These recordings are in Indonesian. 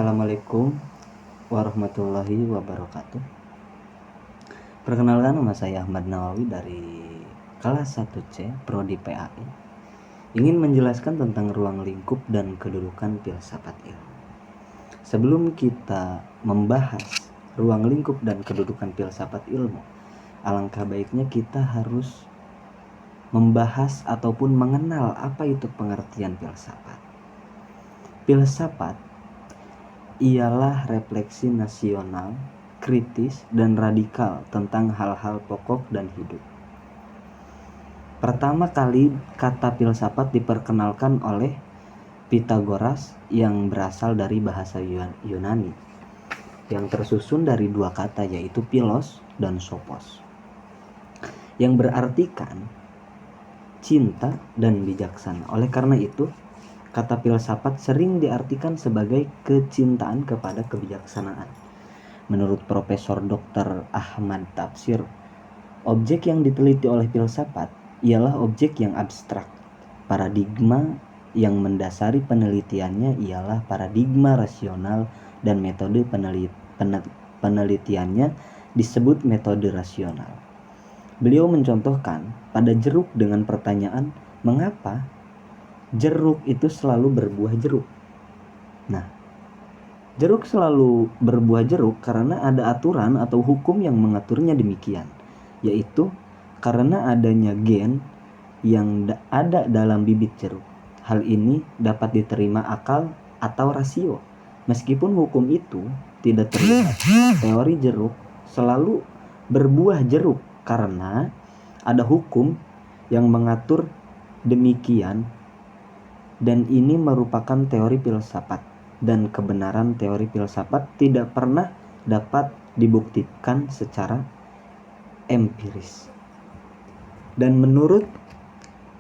Assalamualaikum warahmatullahi wabarakatuh. Perkenalkan, nama saya Ahmad Nawawi dari kelas 1C Prodi PAI. Ingin menjelaskan tentang ruang lingkup dan kedudukan filsafat ilmu. Sebelum kita membahas ruang lingkup dan kedudukan filsafat ilmu, alangkah baiknya kita harus membahas ataupun mengenal apa itu pengertian filsafat. Filsafat ialah refleksi nasional, kritis, dan radikal tentang hal-hal pokok dan hidup. Pertama kali kata filsafat diperkenalkan oleh Pythagoras yang berasal dari bahasa Yunani, yang tersusun dari dua kata, yaitu philos dan sophos, yang berartikan cinta dan bijaksana. Oleh karena itu, kata filsafat sering diartikan sebagai kecintaan kepada kebijaksanaan. Menurut Profesor Dr. Ahmad Tafsir, objek yang diteliti oleh filsafat ialah objek yang abstrak. Paradigma yang mendasari penelitiannya ialah paradigma rasional dan metode penelitiannya disebut metode rasional. Beliau mencontohkan pada jeruk dengan pertanyaan, mengapa jeruk itu selalu berbuah jeruk? Nah, jeruk selalu berbuah jeruk karena ada aturan atau hukum yang mengaturnya demikian, yaitu karena adanya gen yang ada dalam bibit jeruk. Hal ini dapat diterima akal atau rasio. Meskipun hukum itu tidak terlihat, teori jeruk selalu berbuah jeruk karena ada hukum yang mengatur demikian, dan ini merupakan teori filsafat, dan kebenaran teori filsafat tidak pernah dapat dibuktikan secara empiris. Dan menurut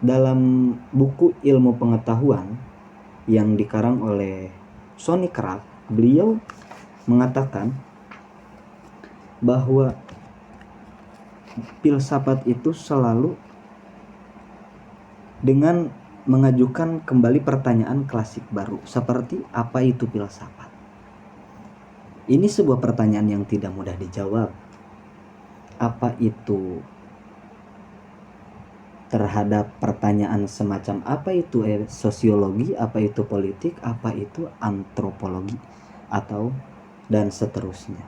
dalam buku Ilmu Pengetahuan yang dikarang oleh Sonny Kraft, beliau mengatakan bahwa filsafat itu selalu dengan mengajukan kembali pertanyaan klasik baru, seperti apa itu filsafat. Ini sebuah pertanyaan yang tidak mudah dijawab. Apa itu terhadap pertanyaan semacam apa itu sosiologi, apa itu politik, apa itu antropologi, atau dan seterusnya.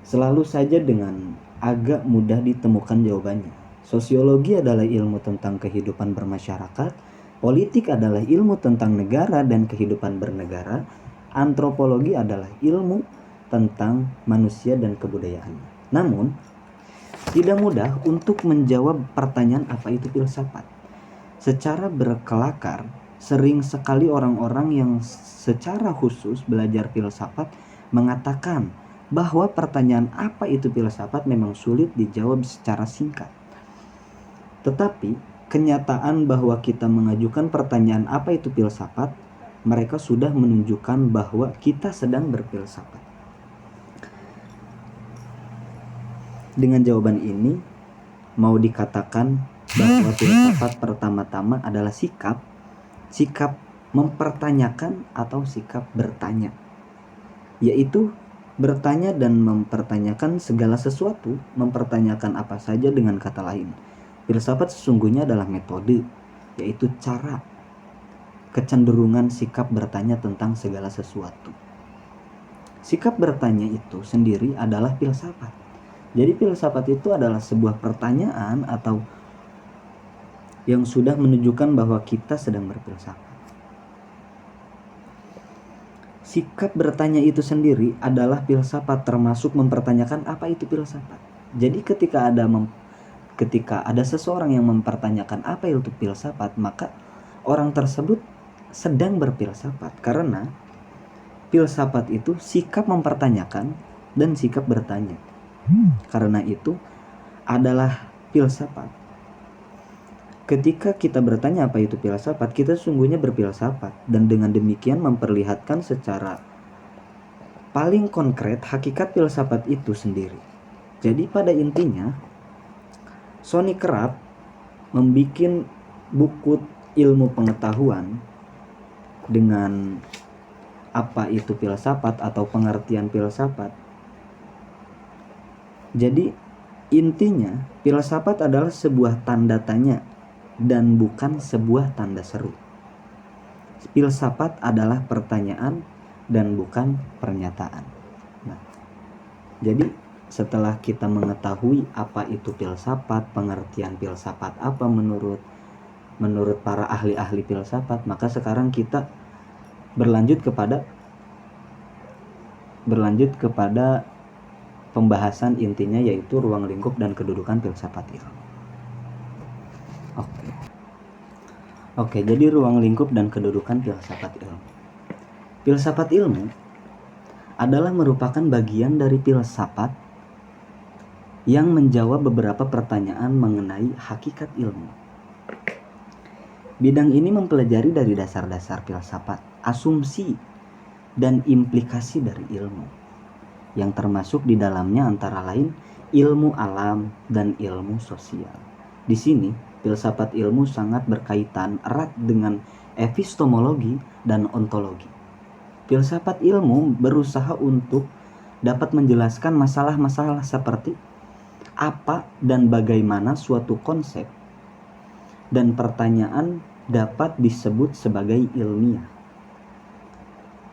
Selalu saja dengan agak mudah ditemukan jawabannya. Sosiologi adalah ilmu tentang kehidupan bermasyarakat, politik adalah ilmu tentang negara dan kehidupan bernegara, antropologi adalah ilmu tentang manusia dan kebudayaan. Namun, tidak mudah untuk menjawab pertanyaan apa itu filsafat. Secara berkelakar, sering sekali orang-orang yang secara khusus belajar filsafat mengatakan bahwa pertanyaan apa itu filsafat memang sulit dijawab secara singkat. Tetapi kenyataan bahwa kita mengajukan pertanyaan apa itu filsafat, mereka sudah menunjukkan bahwa kita sedang berfilsafat. Dengan jawaban ini, mau dikatakan bahwa filsafat pertama-tama adalah sikap mempertanyakan atau sikap bertanya, yaitu bertanya dan mempertanyakan segala sesuatu, mempertanyakan apa saja. Dengan kata lain, filsafat sesungguhnya adalah metode, yaitu cara, kecenderungan sikap bertanya tentang segala sesuatu. Sikap bertanya itu sendiri adalah filsafat. Jadi filsafat itu adalah sebuah pertanyaan atau yang sudah menunjukkan bahwa kita sedang berfilsafat. Sikap bertanya itu sendiri adalah filsafat, termasuk mempertanyakan apa itu filsafat. Jadi ketika ada seseorang yang mempertanyakan apa itu filsafat, maka orang tersebut sedang berfilsafat, karena filsafat itu sikap mempertanyakan dan sikap bertanya. Karena itu adalah filsafat. Ketika kita bertanya apa itu filsafat, kita sesungguhnya berfilsafat, dan dengan demikian memperlihatkan secara paling konkret hakikat filsafat itu sendiri. Jadi pada intinya, Sonny Kraft membuat buku Ilmu Pengetahuan dengan apa itu filsafat atau pengertian filsafat. Jadi intinya filsafat adalah sebuah tanda tanya dan bukan sebuah tanda seru. Filsafat adalah pertanyaan dan bukan pernyataan. Nah, jadi setelah kita mengetahui apa itu filsafat, pengertian filsafat apa menurut para ahli-ahli filsafat, maka sekarang kita berlanjut kepada pembahasan intinya, yaitu ruang lingkup dan kedudukan filsafat ilmu. Oke, jadi ruang lingkup dan kedudukan filsafat ilmu. Filsafat ilmu adalah merupakan bagian dari filsafat yang menjawab beberapa pertanyaan mengenai hakikat ilmu. Bidang ini mempelajari dari dasar-dasar filsafat, asumsi, dan implikasi dari ilmu, yang termasuk di dalamnya antara lain ilmu alam dan ilmu sosial. Di sini, filsafat ilmu sangat berkaitan erat dengan epistemologi dan ontologi. Filsafat ilmu berusaha untuk dapat menjelaskan masalah-masalah seperti apa dan bagaimana suatu konsep dan pertanyaan dapat disebut sebagai ilmiah.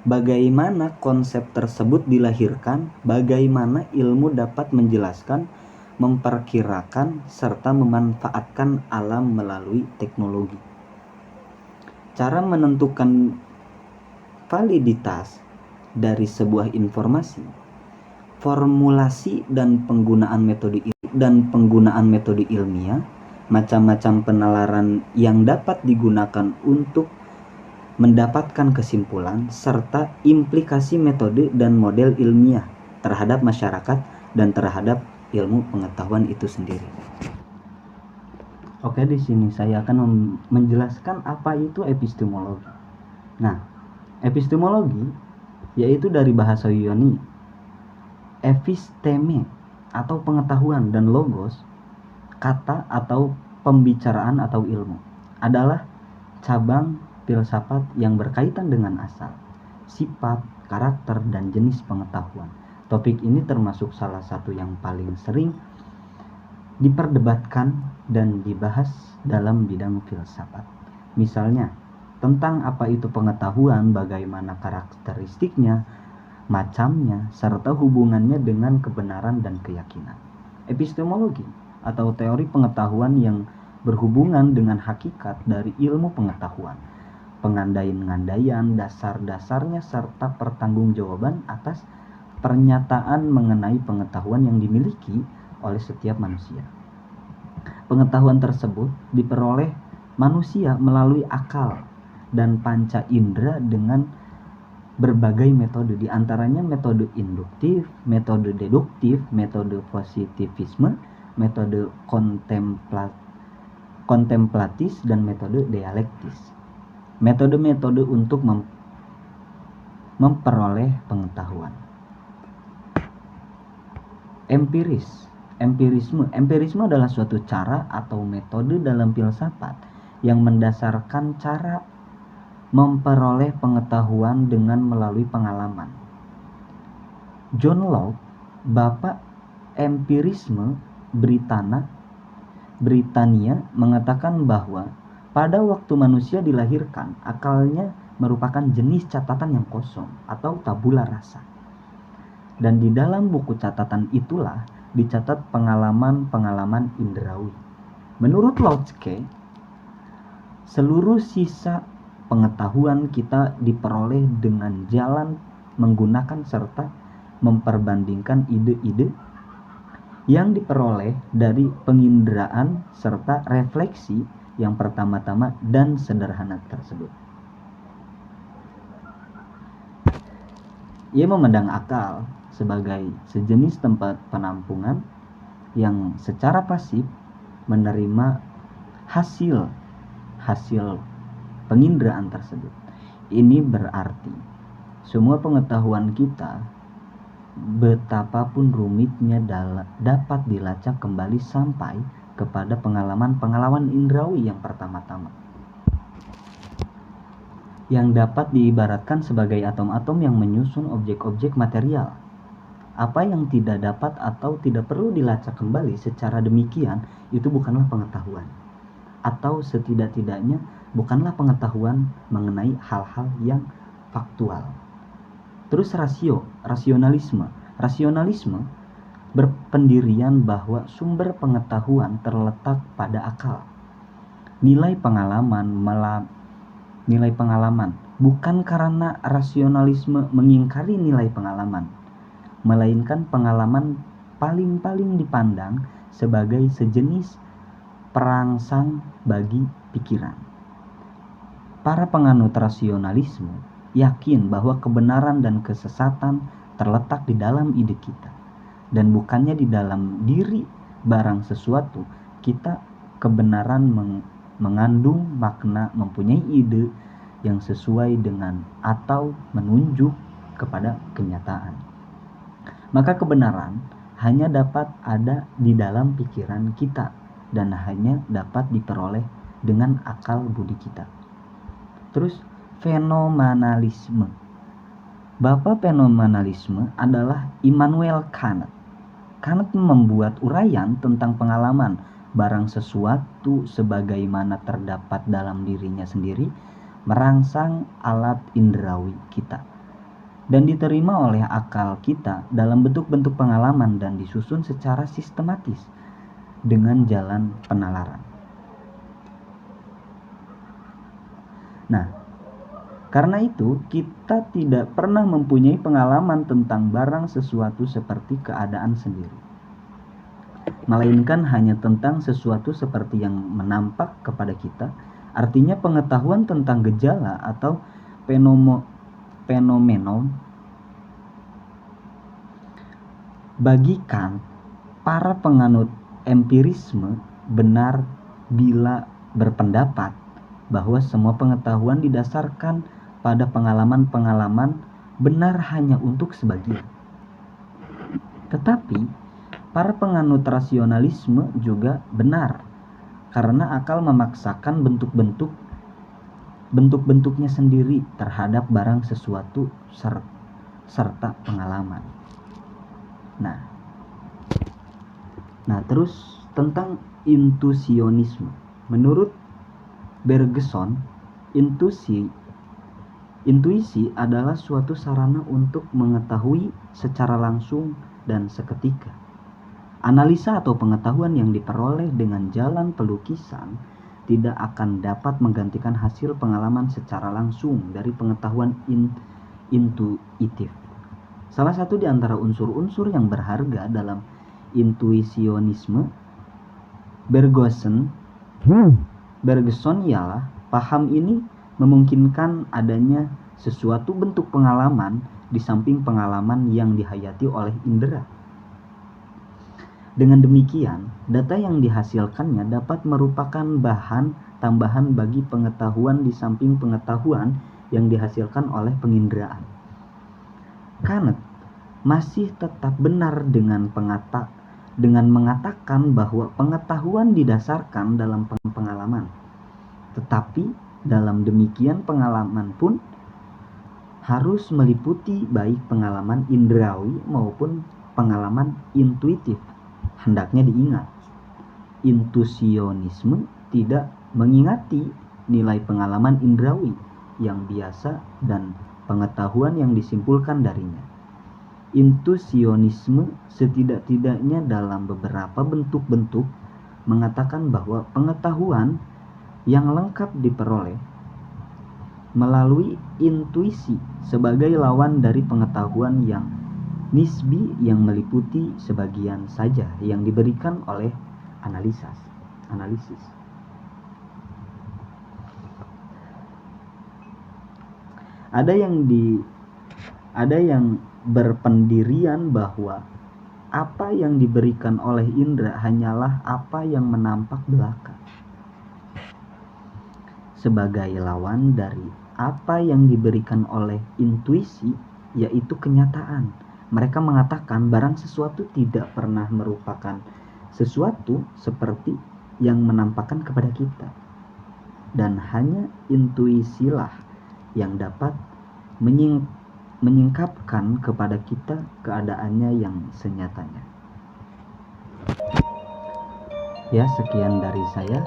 Bagaimana konsep tersebut dilahirkan, bagaimana ilmu dapat menjelaskan, memperkirakan, serta memanfaatkan alam melalui teknologi. Cara menentukan validitas dari sebuah informasi, formulasi dan penggunaan metode ilmiah, macam-macam penalaran yang dapat digunakan untuk mendapatkan kesimpulan, serta implikasi metode dan model ilmiah terhadap masyarakat dan terhadap ilmu pengetahuan itu sendiri. Oke, di sini saya akan menjelaskan apa itu epistemologi. Nah, epistemologi yaitu dari bahasa Yunani episteme atau pengetahuan dan logos, kata atau pembicaraan atau ilmu, adalah cabang filsafat yang berkaitan dengan asal, sifat, karakter, dan jenis pengetahuan. Topik ini termasuk salah satu yang paling sering diperdebatkan dan dibahas dalam bidang filsafat. Misalnya, tentang apa itu pengetahuan, bagaimana karakteristiknya, macamnya, serta hubungannya dengan kebenaran dan keyakinan. Epistemologi atau teori pengetahuan yang berhubungan dengan hakikat dari ilmu pengetahuan, pengandaian-ngandaian, dasar-dasarnya, serta pertanggungjawaban atas pernyataan mengenai pengetahuan yang dimiliki oleh setiap manusia. Pengetahuan tersebut diperoleh manusia melalui akal dan panca indera dengan berbagai metode, di antaranya metode induktif, metode deduktif, metode positivisme, metode kontemplatis, dan metode dialektis. Metode-metode untuk memperoleh pengetahuan. Empirisme adalah suatu cara atau metode dalam filsafat yang mendasarkan cara memperoleh pengetahuan dengan melalui pengalaman. John Locke, bapak empirisme Britania, mengatakan bahwa pada waktu manusia dilahirkan, akalnya merupakan jenis catatan yang kosong atau tabula rasa. Dan di dalam buku catatan itulah dicatat pengalaman-pengalaman indrawi. Menurut Locke, seluruh sisa pengetahuan kita diperoleh dengan jalan menggunakan serta memperbandingkan ide-ide yang diperoleh dari penginderaan serta refleksi yang pertama-tama dan sederhana tersebut. Ia memandang akal sebagai sejenis tempat penampungan yang secara pasif menerima hasil penginderaan tersebut. Ini berarti semua pengetahuan kita, betapapun rumitnya, dapat dilacak kembali sampai kepada pengalaman-pengalaman indrawi yang pertama-tama. yang dapat diibaratkan sebagai atom-atom yang menyusun objek-objek material. Apa yang tidak dapat atau tidak perlu dilacak kembali secara demikian itu bukanlah pengetahuan, atau setidak-tidaknya bukanlah pengetahuan mengenai hal-hal yang faktual. Terus rasionalisme berpendirian bahwa sumber pengetahuan terletak pada akal. Nilai pengalaman bukan karena rasionalisme mengingkari nilai pengalaman, melainkan pengalaman paling-paling dipandang sebagai sejenis perangsang bagi pikiran. Para penganut rasionalisme yakin bahwa kebenaran dan kesesatan terletak di dalam ide kita, dan bukannya di dalam diri barang sesuatu. Kita kebenaran mengandung makna mempunyai ide yang sesuai dengan atau menunjuk kepada kenyataan. Maka kebenaran hanya dapat ada di dalam pikiran kita dan hanya dapat diperoleh dengan akal budi kita. Terus fenomenalisme. Bapak fenomenalisme adalah Immanuel Kant. Kant membuat uraian tentang pengalaman barang sesuatu sebagaimana terdapat dalam dirinya sendiri, merangsang alat indrawi kita, dan diterima oleh akal kita dalam bentuk-bentuk pengalaman dan disusun secara sistematis dengan jalan penalaran. Nah, karena itu kita tidak pernah mempunyai pengalaman tentang barang sesuatu seperti keadaan sendiri, melainkan hanya tentang sesuatu seperti yang menampak kepada kita. Artinya pengetahuan tentang gejala atau fenomenon. Bagi Kant, para penganut empirisme benar bila berpendapat bahwa semua pengetahuan didasarkan pada pengalaman-pengalaman benar hanya untuk sebagian. Tetapi para penganut rasionalisme juga benar, karena akal memaksakan bentuk-bentuknya sendiri terhadap barang sesuatu serta pengalaman. Nah, terus tentang intuisionisme. Menurut Bergson, intuisi adalah suatu sarana untuk mengetahui secara langsung dan seketika. Analisa atau pengetahuan yang diperoleh dengan jalan pelukisan tidak akan dapat menggantikan hasil pengalaman secara langsung dari pengetahuan intuitif. Salah satu di antara unsur-unsur yang berharga dalam intuisionisme Bergson ialah paham ini memungkinkan adanya sesuatu bentuk pengalaman di samping pengalaman yang dihayati oleh indera. Dengan demikian, data yang dihasilkannya dapat merupakan bahan tambahan bagi pengetahuan di samping pengetahuan yang dihasilkan oleh penginderaan. Kant masih tetap benar dengan mengatakan bahwa pengetahuan didasarkan dalam pengalaman. Tetapi dalam demikian pengalaman pun harus meliputi baik pengalaman indrawi maupun pengalaman intuitif. Hendaknya diingat, intuisionisme tidak mengingati nilai pengalaman indrawi yang biasa dan pengetahuan yang disimpulkan darinya. Intuisionisme setidak-tidaknya dalam beberapa bentuk-bentuk mengatakan bahwa pengetahuan yang lengkap diperoleh melalui intuisi sebagai lawan dari pengetahuan yang nisbi yang meliputi sebagian saja yang diberikan oleh analisis. Ada yang berpendirian bahwa apa yang diberikan oleh indera hanyalah apa yang menampak belaka, sebagai lawan dari apa yang diberikan oleh intuisi, yaitu kenyataan. Mereka mengatakan barang sesuatu tidak pernah merupakan sesuatu seperti yang menampakkan kepada kita, dan hanya intuisilah yang dapat menyingkapkan kepada kita keadaannya yang senyatanya. Ya, sekian dari saya,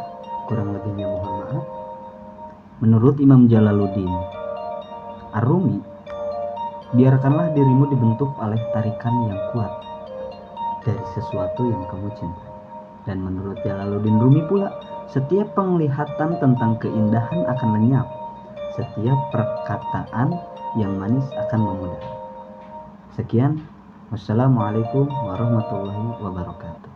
kurang lebihnya mohon maaf. Menurut Imam Jalaluddin Ar-Rumi, biarkanlah dirimu dibentuk oleh tarikan yang kuat dari sesuatu yang kamu cintai. Dan menurut Jalaluddin Rumi pula, setiap penglihatan tentang keindahan akan lenyap, setiap perkataan yang manis akan memudar. Sekian, wassalamualaikum warahmatullahi wabarakatuh.